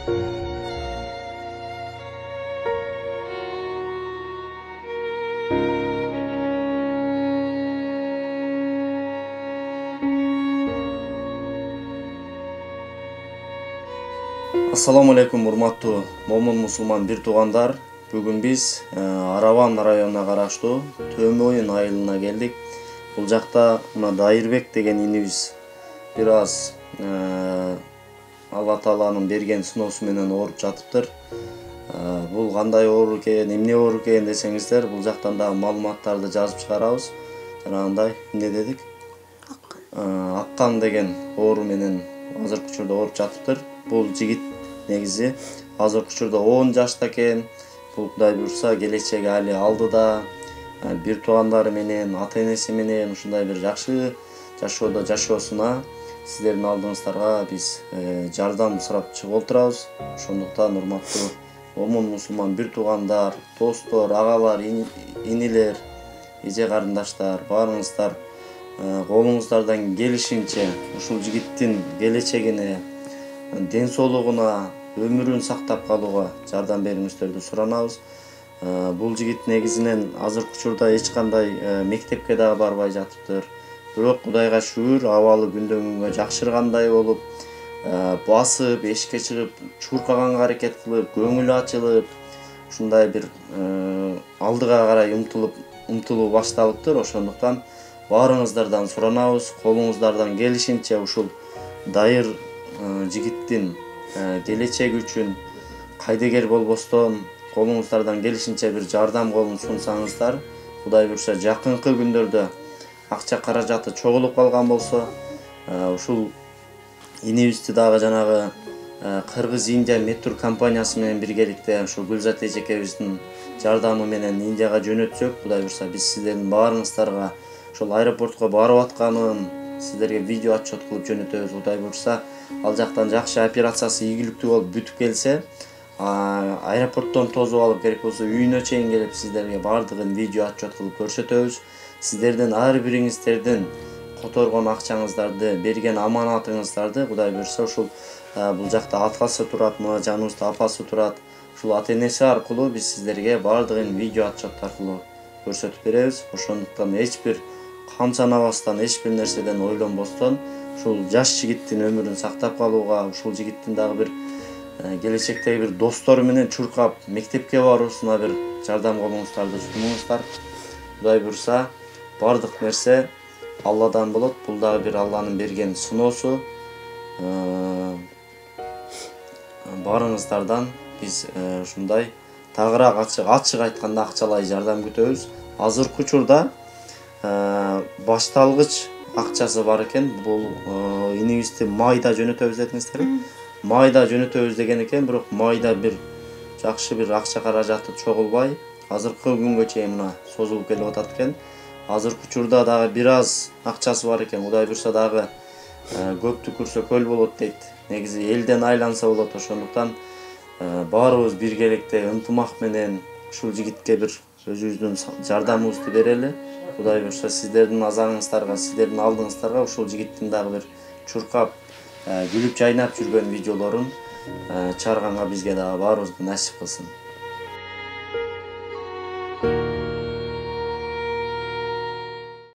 Assalamu алейкум, урматтуу момун мусулман бир туугандар. Бүгүн биз Араван районуна караштуу Төмөйүн айылына келдик. Бул жакта мына Дайырбек деген инибиз бир аз Алла Тааланын берген сыноосу менен ооруп жатыптыр. Бул кандай оору экен, эмне оору экен десеңиздер, бул жактан дагы маалыматтарды жазып чыгарабыз. Жанагындай эмне дедик? Аккан деген оору менен азыркы учурда ооруп жатыптыр. Бул жигит негизи азыркы учурда 10 жашта экен. Бул Кудай буйрса келечеги али алдыда. Бир туугандары менен, ата-энеси менен ушундай бир жакшы жашоодо жашоосуна сиздердин алдыңыздарга биз жардам сурап чыгып отурабыз. Ошондуктан урматтуу момун мусулман бир туугандар, достор, агалар, инилер, эже карындаштар, баарыңыздар колуңуздардан келишинче ушул жигиттин келечегине, ден соолугуна, өмүрүн сактап калууга жардам бериңиздерди суранабыз. Бул жигит негизинен азыркы учурда эч кандай мектепке дагы барбай жатыптыр. Бирок Кудайга шүгүр, абалы күндөн күнгө жакшыргандай болуп, басып, эшикке чыгып, чуркаганга аракет кылып, көңүлү ачылып, ушундай бир алдыга карай умтулуу башталыптыр. Ошондуктан баарыңыздардан суранабыз, колуңуздардан келишинче ушул дайыр жигиттин келечеги үчүн кайдыгер болбостон колуңуздардан келишинче бир жардам колун сунсаңыздар, Кудай буйрса жакынкы күндөрдө акча каражаты чогулуп калган болсо, ушул инибизди дагы жанагы Кыргыз Индия Метур компаниясы менен биргеликте ушул Гүлзат эжекебиздин жардамы менен Индияга жөнөтсөк, Кудай буйрса биз сиздердин баарыңыздарга ошол аэропортко барып атканын сиздерге видео отчет кылып жөнөтөбүз. Кудай буйрса ал жактан жакшы операциясы ийгиликтүү болуп бүтүп келсе, аэропорттон тосуп алып керек болсо үйүнө чейин келип сиздерге баардыгын видео отчет кылып көрсөтөбүз. Сиздердин ар бириңиздердин которгон акчаңыздарды, берген аманатыңыздарды Кудай буйрса ушул бул жакта атасы турат, мына жаныбызда апасы турат. Ушул ата-энеси аркылуу биз сиздерге баардыгын видео отчет аркылуу көрсөтүп беребиз. Ошондуктан эч бир камсанабастан, эч бир нерседен ойлонбостон ушул жаш жигиттин өмүрүн сактап калууга, ушул жигиттин дагы бир келечектеги бир достору менен чуркап мектепке баруусуна бир жардам колуңуздарды сунуңуздар. Кудай буйрса бардык нерсе Алладан болот. Бул дагы бир Алланын берген сыноосу. Баарыңыздардан биз ушундай тагыраак ачык айтканда акчалай жардам күтөбүз. Азыркы учурда башталгыч акчасы бар экен. Бул инибизди майда жөнөтөбүз дедиңиздер. Майда жөнөтөбүз деген экен, бирок майда бир жакшы бир акча каражаты чогулбай, азыркы күнгө чейин мына созулуп келип атат экен. Азыркы учурда дагы бир аз акчасы бар экен. Кудай буйрса дагы көп түкүрсө көл болот дейт. Негизи элден айланса болот. Ошондуктан баарыбыз биргеликте ынтымак менен ушул жигитке бир өзүбүздүн жардамыбызды берели. Кудай буйрса сиздердин назарыңыздарга, сиздердин алдыңыздарга ушул жигиттин дагы бир чуркап, күлүп жайнап жүргөн видеолорун чыгарганга бизге дагы баарыбызга насип кылсын.